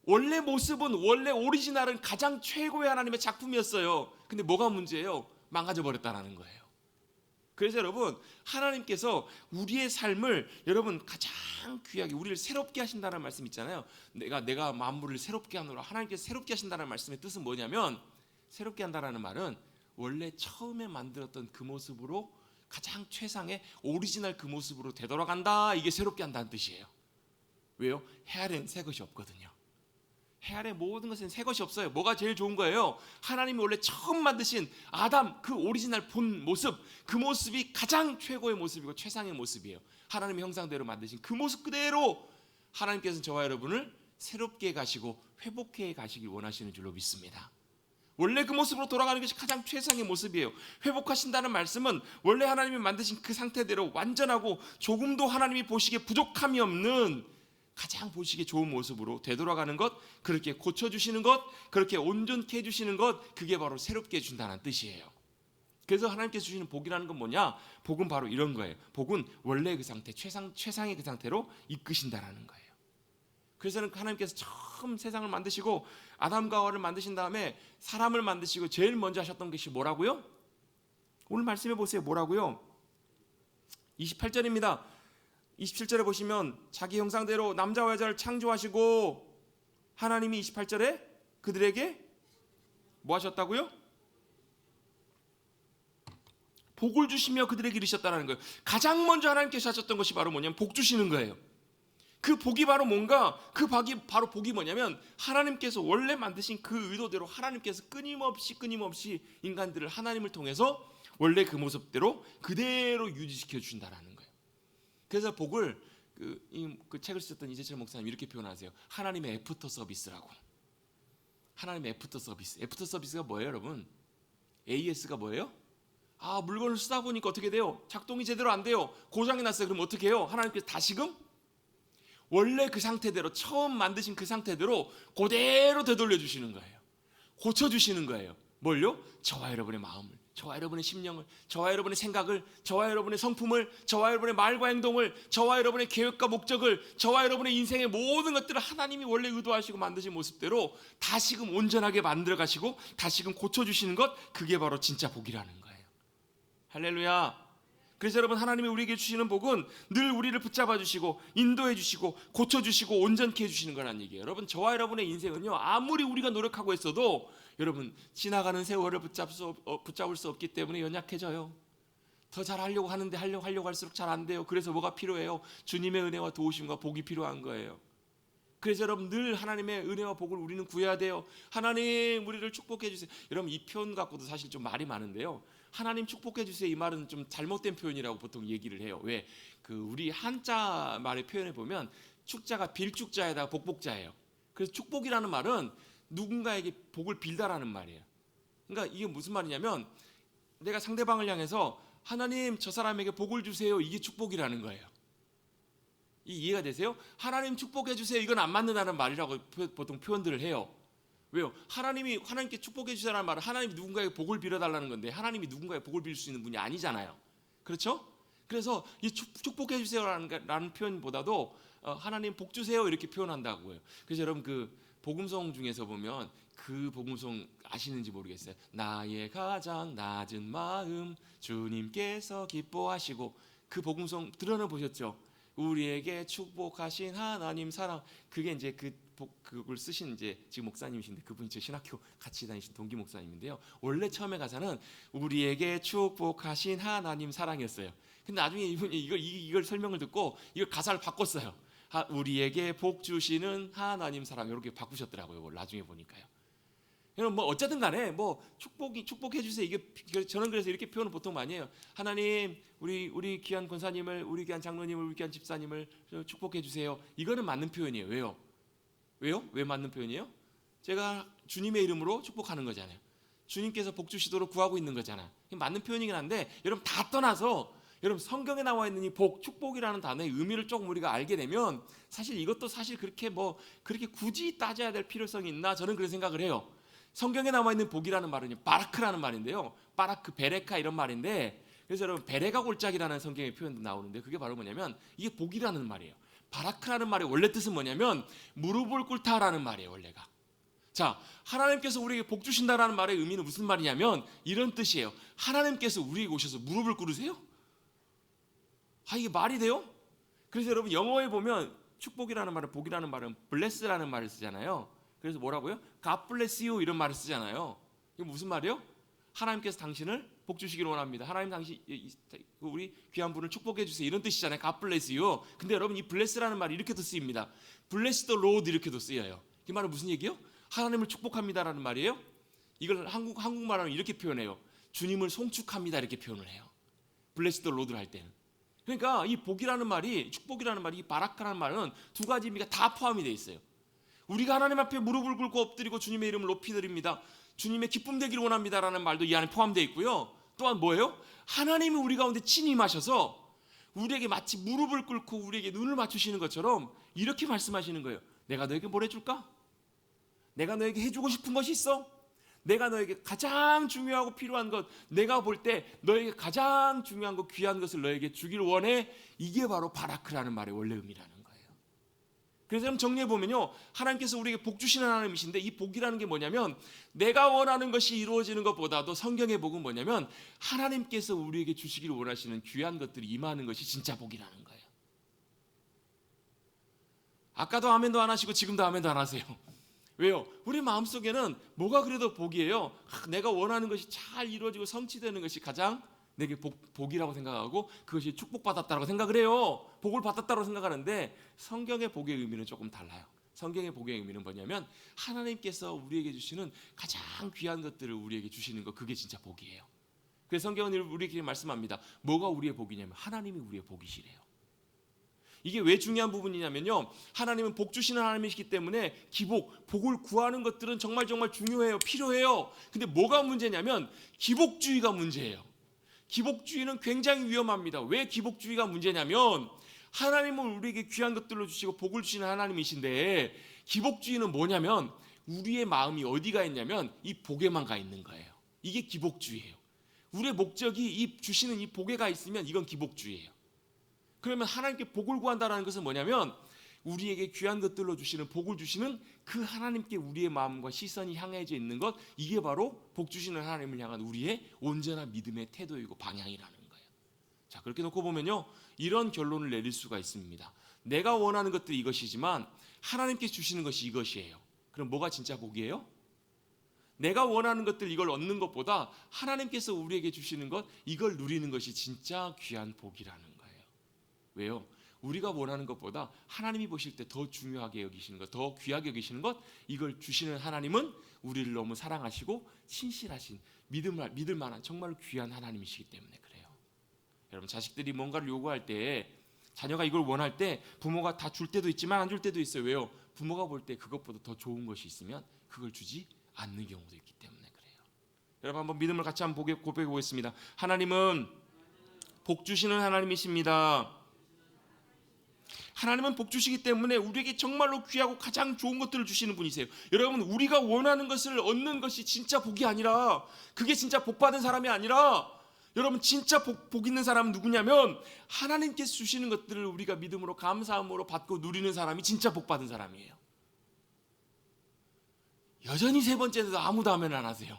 원래 모습은, 원래 오리지널은 가장 최고의 하나님의 작품이었어요. 근데 뭐가 문제예요? 망가져 버렸다는 거예요. 그래서 여러분, 하나님께서 우리의 삶을 여러분 가장 귀하게, 우리를 새롭게 하신다는 말씀 있잖아요. 내가 만물을 새롭게 하노라. 하나님께서 새롭게 하신다는 말씀의 뜻은 뭐냐면, 새롭게 한다라는 말은 원래 처음에 만들었던 그 모습으로 가장 최상의 오리지널 그 모습으로 되돌아간다. 이게 새롭게 한다는 뜻이에요. 왜요? 해 아래는 새 것이 없거든요. 해 아래 모든 것은 새 것이 없어요. 뭐가 제일 좋은 거예요? 하나님이 원래 처음 만드신 아담 그 오리지널 본 모습, 그 모습이 가장 최고의 모습이고 최상의 모습이에요. 하나님의 형상대로 만드신 그 모습 그대로 하나님께서는 저와 여러분을 새롭게 가시고 회복해 가시길 원하시는 줄로 믿습니다. 원래 그 모습으로 돌아가는 것이 가장 최상의 모습이에요. 회복하신다는 말씀은 원래 하나님이 만드신 그 상태대로 완전하고 조금도 하나님이 보시기에 부족함이 없는 가장 보시기에 좋은 모습으로 되돌아가는 것, 그렇게 고쳐주시는 것, 그렇게 온전케 해주시는 것, 그게 바로 새롭게 해준다는 뜻이에요. 그래서 하나님께서 주시는 복이라는 건 뭐냐? 복은 바로 이런 거예요. 복은 원래 그 상태, 최상의 그 상태로 이끄신다라는 거예요. 그래서 하나님께서 처음 세상을 만드시고 아담과 하와를 만드신 다음에 사람을 만드시고 제일 먼저 하셨던 것이 뭐라고요? 오늘 말씀해 보세요. 뭐라고요? 28절입니다. 27절에 보시면 자기 형상대로 남자와 여자를 창조하시고 하나님이 28절에 그들에게 뭐 하셨다고요? 복을 주시며 그들에게 이르셨다는 거예요. 가장 먼저 하나님께서 하셨던 것이 바로 뭐냐면 복 주시는 거예요. 그 복이 바로 뭔가? 그 바로 복이 뭐냐면 하나님께서 원래 만드신 그 의도대로 하나님께서 끊임없이 인간들을 하나님을 통해서 원래 그 모습대로 그대로 유지시켜 주신다라는 거예요. 그래서 복을 그 책을 쓰셨던 이재철 목사님 이렇게 표현하세요. 하나님의 애프터 서비스라고. 하나님의 애프터 서비스. 애프터 서비스가 뭐예요, 여러분? AS가 뭐예요? 물건을 쓰다 보니까 어떻게 돼요? 작동이 제대로 안 돼요. 고장이 났어요. 그럼 어떻게 해요? 하나님께서 다시금 원래 그 상태대로 처음 만드신 그 상태대로 그대로 되돌려 주시는 거예요. 고쳐주시는 거예요. 뭘요? 저와 여러분의 마음을, 저와 여러분의 심령을, 저와 여러분의 생각을, 저와 여러분의 성품을, 저와 여러분의 말과 행동을, 저와 여러분의 계획과 목적을, 저와 여러분의 인생의 모든 것들을 하나님이 원래 의도하시고 만드신 모습대로 다시금 온전하게 만들어 가시고 다시금 고쳐주시는 것, 그게 바로 진짜 복이라는 거예요. 할렐루야. 그래서 여러분, 하나님이 우리에게 주시는 복은 늘 우리를 붙잡아 주시고 인도해 주시고 고쳐 주시고 온전케 해 주시는 거라는 얘기예요. 여러분, 저와 여러분의 인생은요, 아무리 우리가 노력하고 있어도 여러분 지나가는 세월을 붙잡을 수 없기 때문에 연약해져요. 더 잘하려고 하는데 하려고 할수록 잘 안 돼요. 그래서 뭐가 필요해요? 주님의 은혜와 도우심과 복이 필요한 거예요. 그래서 여러분, 늘 하나님의 은혜와 복을 우리는 구해야 돼요. 하나님 우리를 축복해 주세요. 여러분, 이 표현 갖고도 사실 좀 말이 많은데요, 하나님 축복해 주세요, 이 말은 좀 잘못된 표현이라고 보통 얘기를 해요. 왜? 우리 한자 말의 표현에 보면 축자가 빌축자에다가 복복자예요. 그래서 축복이라는 말은 누군가에게 복을 빌다라는 말이에요. 그러니까 이게 무슨 말이냐면 내가 상대방을 향해서 하나님 저 사람에게 복을 주세요, 이게 축복이라는 거예요. 이해가 되세요? 하나님 축복해 주세요, 이건 안 맞는다는 말이라고 보통 표현들을 해요. 왜요? 하나님께 축복해 주시라는 말은 하나님이 누군가에게 복을 빌어달라는 건데 하나님이 누군가에게 복을 빌 수 있는 분이 아니잖아요. 그렇죠? 그래서 이 축복해 주세요라는 표현보다도 하나님 복 주세요 이렇게 표현한다고요. 그래서 여러분, 그 복음송 중에서 보면 그 복음송 아시는지 모르겠어요. 나의 가장 낮은 마음 주님께서 기뻐하시고, 그 복음송 들어는 보셨죠? 우리에게 축복하신 하나님 사랑, 그게 이제 그걸 쓰신 이제 지금 목사님이신데 그분이 제 신학교 같이 다니신 동기 목사님인데요. 원래 처음에 가사는 우리에게 축복하신 하나님 사랑이었어요. 근데 나중에 이분이 이걸 설명을 듣고 이걸 가사를 바꿨어요. 우리에게 복 주시는 하나님 사랑, 이렇게 바꾸셨더라고요. 나중에 보니까요. 여러분, 뭐 어쨌든 간에 뭐 축복해 주세요, 이게 저는 그래서 이렇게 표현을 보통 많이 해요. 하나님 우리 귀한 권사님을, 우리 귀한 장로님을, 우리 귀한 집사님을 축복해 주세요. 이거는 맞는 표현이에요. 왜요? 왜 맞는 표현이에요? 제가 주님의 이름으로 축복하는 거잖아요. 주님께서 복 주시도록 구하고 있는 거잖아요. 맞는 표현이긴 한데 여러분, 다 떠나서 여러분, 성경에 나와 있는 이 복, 축복이라는 단어의 의미를 조금 우리가 알게 되면 사실 이것도 사실 그렇게 굳이 따져야 될 필요성이 있나, 저는 그런 생각을 해요. 성경에 나와 있는 복이라는 말은 바라크라는 말인데요. 바라크, 베레카 이런 말인데, 그래서 여러분, 베레가 골짜기라는 성경의 표현도 나오는데 그게 바로 뭐냐면 이게 복이라는 말이에요. 바라크라는 말의 원래 뜻은 뭐냐면 무릎을 꿇다라는 말이에요, 원래가. 자, 하나님께서 우리에게 복 주신다라는 말의 의미는 무슨 말이냐면 이런 뜻이에요. 하나님께서 우리에게 오셔서 무릎을 꿇으세요? 이게 말이 돼요? 그래서 여러분, 영어에 보면 축복이라는 말은, 복이라는 말은 bless라는 말을 쓰잖아요. 그래서 뭐라고요? God bless you 이런 말을 쓰잖아요. 이게 무슨 말이에요? 하나님께서 당신을 복 주시기를 원합니다. 하나님 당신 우리 귀한 분을 축복해 주세요. 이런 뜻이잖아요. God bless you. 근데 여러분 이 bless라는 말이 이렇게도 쓰입니다. bless the Lord 이렇게도 쓰여요. 이 말은 무슨 얘기예요? 하나님을 축복합니다라는 말이에요. 이걸 한국말로는 이렇게 표현해요. 주님을 송축합니다 이렇게 표현을 해요. bless the Lord를 할 때는. 그러니까 이 복이라는 말이, 축복이라는 말이, 이 바라카라는 말은 두 가지 의미가 다 포함이 되어 있어요. 우리가 하나님 앞에 무릎을 꿇고 엎드리고 주님의 이름을 높이 드립니다. 주님의 기쁨 되기를 원합니다라는 말도 이 안에 포함되어 있고요. 또한 뭐예요? 하나님이 우리 가운데 친히 임하셔서 우리에게 마치 무릎을 꿇고 우리에게 눈을 맞추시는 것처럼 이렇게 말씀하시는 거예요. 내가 너에게 뭘 해줄까? 내가 너에게 해주고 싶은 것이 있어? 내가 너에게 가장 중요하고 필요한 것, 내가 볼 때 너에게 가장 중요한 것, 귀한 것을 너에게 주기를 원해. 이게 바로 바라크라는 말의 원래 의미라는 거예요. 그래서 한번 정리해 보면요, 하나님께서 우리에게 복 주시는 하나님이신데, 이 복이라는 게 뭐냐면 내가 원하는 것이 이루어지는 것보다도 성경의 복은 뭐냐면 하나님께서 우리에게 주시기를 원하시는 귀한 것들이 임하는 것이 진짜 복이라는 거예요. 아까도 아멘도 안 하시고 지금도 아멘도 안 하세요. 왜요? 우리 마음속에는 뭐가 그래도 복이에요. 내가 원하는 것이 잘 이루어지고 성취되는 것이 가장 내게 복이라고 생각하고 그것이 축복받았다고 생각을 해요. 복을 받았다고 생각하는데 성경의 복의 의미는 조금 달라요. 성경의 복의 의미는 뭐냐면 하나님께서 우리에게 주시는 가장 귀한 것들을 우리에게 주시는 것, 그게 진짜 복이에요. 그래서 성경은 우리에게 말씀합니다. 뭐가 우리의 복이냐면 하나님이 우리의 복이시래요. 이게 왜 중요한 부분이냐면요, 하나님은 복 주시는 하나님이시기 때문에 기복, 복을 구하는 것들은 정말 중요해요. 필요해요. 근데 뭐가 문제냐면 기복주의가 문제예요. 기복주의는 굉장히 위험합니다. 왜 기복주의가 문제냐면 하나님은 우리에게 귀한 것들로 주시고 복을 주시는 하나님이신데, 기복주의는 뭐냐면 우리의 마음이 어디가 있냐면 이 복에만 가 있는 거예요. 이게 기복주의예요. 우리의 목적이 이 주시는 이 복에 가 있으면 이건 기복주의예요. 그러면 하나님께 복을 구한다는 것은 뭐냐면 우리에게 귀한 것들로 주시는, 복을 주시는 그 하나님께 우리의 마음과 시선이 향해져 있는 것, 이게 바로 복 주시는 하나님을 향한 우리의 온전한 믿음의 태도이고 방향이라는 거예요. 자, 그렇게 놓고 보면요, 이런 결론을 내릴 수가 있습니다. 내가 원하는 것들이 이것이지만 하나님께 주시는 것이 이것이에요. 그럼 뭐가 진짜 복이에요? 내가 원하는 것들, 이걸 얻는 것보다 하나님께서 우리에게 주시는 것, 이걸 누리는 것이 진짜 귀한 복이라는 거예요. 왜요? 우리가 원하는 것보다 하나님이 보실 때 더 중요하게 여기시는 것, 더 귀하게 여기시는 것, 이걸 주시는 하나님은 우리를 너무 사랑하시고 신실하신, 믿을 만한 정말 귀한 하나님이시기 때문에 그래요. 여러분, 자식들이 뭔가를 요구할 때, 자녀가 이걸 원할 때 부모가 다 줄 때도 있지만 안 줄 때도 있어요. 왜요? 부모가 볼 때 그것보다 더 좋은 것이 있으면 그걸 주지 않는 경우도 있기 때문에 그래요. 여러분, 한번 믿음을 같이 한번 고백해 보겠습니다. 하나님은 복 주시는 하나님이십니다. 하나님은 복 주시기 때문에 우리에게 정말로 귀하고 가장 좋은 것들을 주시는 분이세요. 여러분, 우리가 원하는 것을 얻는 것이 진짜 복이 아니라, 그게 진짜 복 받은 사람이 아니라, 여러분, 진짜 복 있는 사람은 누구냐면 하나님께서 주시는 것들을 우리가 믿음으로 감사함으로 받고 누리는 사람이 진짜 복 받은 사람이에요. 여전히 세 번째도 아무도 아멘 안 하세요.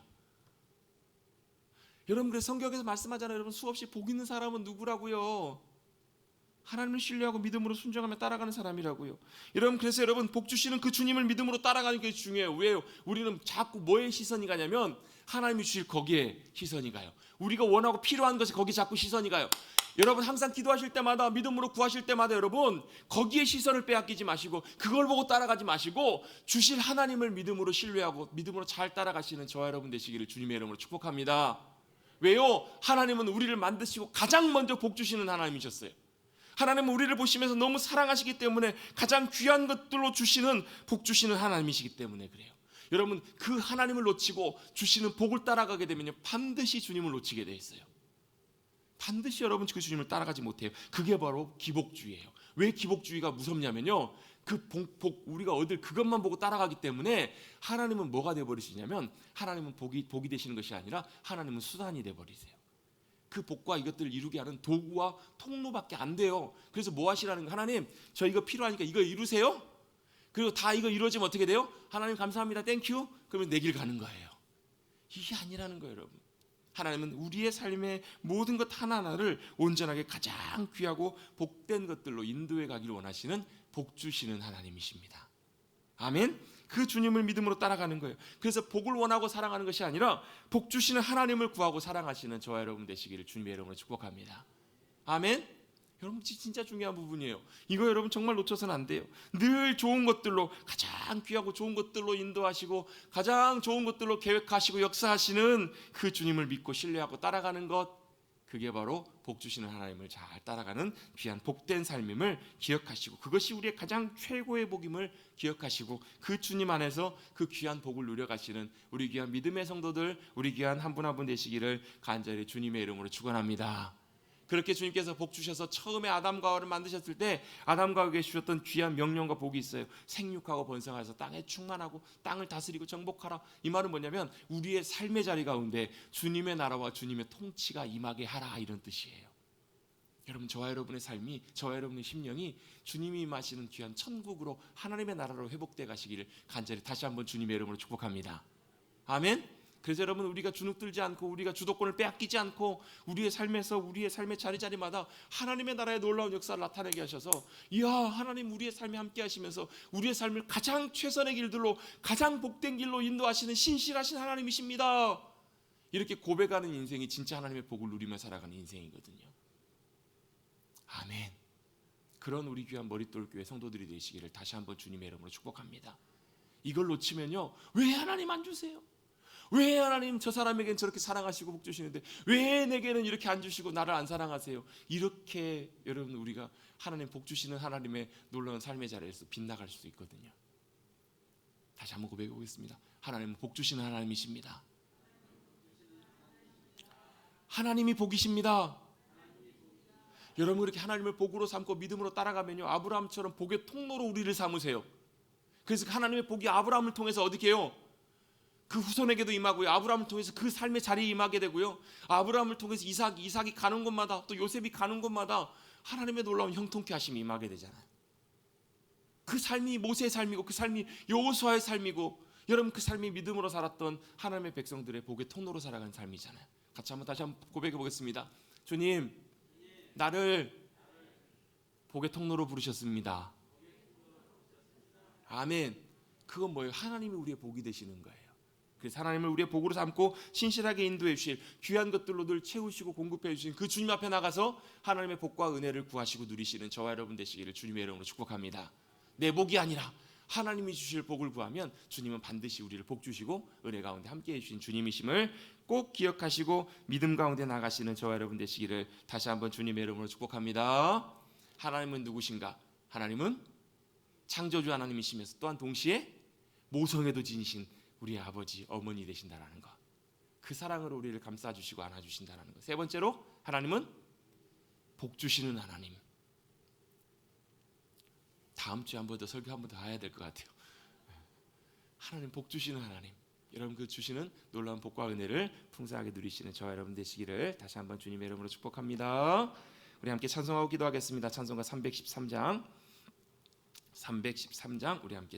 여러분, 그래서 성경에서 말씀하잖아요. 여러분, 수없이 복 있는 사람은 누구라고요? 하나님을 신뢰하고 믿음으로 순종하며 따라가는 사람이라고요. 여러분, 그래서 여러분, 복 주시는 그 주님을 믿음으로 따라가는 게 중요해요. 왜요? 우리는 자꾸 뭐에 시선이 가냐면 하나님이 주실 거기에 시선이 가요. 우리가 원하고 필요한 것에 거기 자꾸 시선이 가요. 여러분, 항상 기도하실 때마다, 믿음으로 구하실 때마다 여러분, 거기에 시선을 빼앗기지 마시고 그걸 보고 따라가지 마시고 주실 하나님을 믿음으로 신뢰하고 믿음으로 잘 따라가시는 저와 여러분 되시기를 주님의 이름으로 축복합니다. 왜요? 하나님은 우리를 만드시고 가장 먼저 복 주시는 하나님이셨어요. 하나님은 우리를 보시면서 너무 사랑하시기 때문에 가장 귀한 것들로 주시는, 복 주시는 하나님이시기 때문에 그래요. 여러분, 그 하나님을 놓치고 주시는 복을 따라가게 되면요, 반드시 주님을 놓치게 돼 있어요. 반드시 여러분 그 주님을 따라가지 못해요. 그게 바로 기복주의예요. 왜 기복주의가 무섭냐면요, 그 복 우리가 얻을 그것만 보고 따라가기 때문에 하나님은 뭐가 돼버리시냐면, 하나님은 복이 되시는 것이 아니라 하나님은 수단이 돼버리세요. 그 복과 이것들을 이루게 하는 도구와 통로밖에 안 돼요. 그래서 뭐 하시라는 거예요? 하나님, 저 이거 필요하니까 이거 이루세요. 그리고 다 이거 이루어지면 어떻게 돼요? 하나님 감사합니다, 땡큐. 그러면 내 길 가는 거예요. 이게 아니라는 거예요, 여러분. 하나님은 우리의 삶의 모든 것 하나하나를 온전하게 가장 귀하고 복된 것들로 인도해 가기를 원하시는 복 주시는 하나님이십니다. 아멘. 그 주님을 믿음으로 따라가는 거예요. 그래서 복을 원하고 사랑하는 것이 아니라 복 주시는 하나님을 구하고 사랑하시는 저와 여러분 되시기를 주님의 이름으로 축복합니다. 아멘. 여러분 진짜 중요한 부분이에요. 이거 여러분 정말 놓쳐서는 안 돼요. 늘 좋은 것들로, 가장 귀하고 좋은 것들로 인도하시고 가장 좋은 것들로 계획하시고 역사하시는 그 주님을 믿고 신뢰하고 따라가는 것, 그게 바로 복 주시는 하나님을 잘 따라가는 귀한 복된 삶임을 기억하시고, 그것이 우리의 가장 최고의 복임을 기억하시고 그 주님 안에서 그 귀한 복을 누려가시는 우리 귀한 믿음의 성도들, 우리 귀한 한 분 한 분 되시기를 간절히 주님의 이름으로 축원합니다. 그렇게 주님께서 복 주셔서 처음에 아담과 하와를 만드셨을 때 아담과 하와에게 주셨던 귀한 명령과 복이 있어요. 생육하고 번성하여서 땅에 충만하고 땅을 다스리고 정복하라. 이 말은 뭐냐면 우리의 삶의 자리 가운데 주님의 나라와 주님의 통치가 임하게 하라, 이런 뜻이에요. 여러분, 저와 여러분의 삶이, 저와 여러분의 심령이 주님이 임하시는 귀한 천국으로, 하나님의 나라로 회복돼 가시기를 간절히 다시 한번 주님의 이름으로 축복합니다. 아멘. 그래서 여러분, 우리가 주눅들지 않고 우리가 주도권을 빼앗기지 않고 우리의 삶에서, 우리의 삶의 자리자리마다 하나님의 나라의 놀라운 역사를 나타내게 하셔서, 이야, 하나님 우리의 삶에 함께 하시면서 우리의 삶을 가장 최선의 길들로, 가장 복된 길로 인도하시는 신실하신 하나님이십니다, 이렇게 고백하는 인생이 진짜 하나님의 복을 누리며 살아가는 인생이거든요. 아멘. 그런 우리 귀한 머릿돌교회 성도들이 되시기를 다시 한번 주님의 이름으로 축복합니다. 이걸 놓치면요, 왜 하나님 안 주세요? 왜 하나님 저 사람에겐 저렇게 사랑하시고 복 주시는데 왜 내게는 이렇게 안 주시고 나를 안 사랑하세요? 이렇게 여러분, 우리가 하나님 복 주시는 하나님의 놀라운 삶의 자리에서 빗나갈 수 있거든요. 다시 한번 고백해 보겠습니다. 하나님은 복 주시는 하나님이십니다. 하나님이 복이십니다. 여러분, 그렇게 하나님을 복으로 삼고 믿음으로 따라가면요, 아브라함처럼 복의 통로로 우리를 삼으세요. 그래서 하나님의 복이 아브라함을 통해서 어떻게 해요? 그 후손에게도 임하고요, 아브라함을 통해서 그 삶의 자리에 임하게 되고요, 아브라함을 통해서 이삭이 가는 곳마다, 또 요셉이 가는 곳마다 하나님의 놀라운 형통케 하심이 임하게 되잖아요. 그 삶이 모세의 삶이고 그 삶이 여호수아의 삶이고, 여러분 그 삶이 믿음으로 살았던 하나님의 백성들의 복의 통로로 살아가는 삶이잖아요. 다시 한번 고백해 보겠습니다. 주님, 나를 복의 통로로 부르셨습니다. 아멘. 그건 뭐예요? 하나님이 우리의 복이 되시는 거예요. 그래서 하나님을 우리의 복으로 삼고 신실하게 인도해 주실, 귀한 것들로 늘 채우시고 공급해 주신 그 주님 앞에 나가서 하나님의 복과 은혜를 구하시고 누리시는 저와 여러분 되시기를 주님의 이름으로 축복합니다. 내 복이 아니라 하나님이 주실 복을 구하면 주님은 반드시 우리를 복 주시고 은혜 가운데 함께해 주신 주님이심을 꼭 기억하시고 믿음 가운데 나가시는 저와 여러분 되시기를 다시 한번 주님의 이름으로 축복합니다. 하나님은 누구신가? 하나님은 창조주 하나님이시면서 또한 동시에 모성애도 지니신 우리의 아버지, 어머니 되신다라는 것, 그 사랑으로 우리를 감싸주시고 안아주신다라는 것. 세 번째로, 하나님은 복 주시는 하나님. 다음 주에 한 번 더 설교 한 번 더 해야 될 것 같아요. 하나님 복 주시는 하나님, 여러분 그 주시는 놀라운 복과 은혜를 풍성하게 누리시는 저와 여러분 되시기를 다시 한번 주님의 이름으로 축복합니다. 우리 함께 찬송하고 기도하겠습니다. 찬송가 313장 우리 함께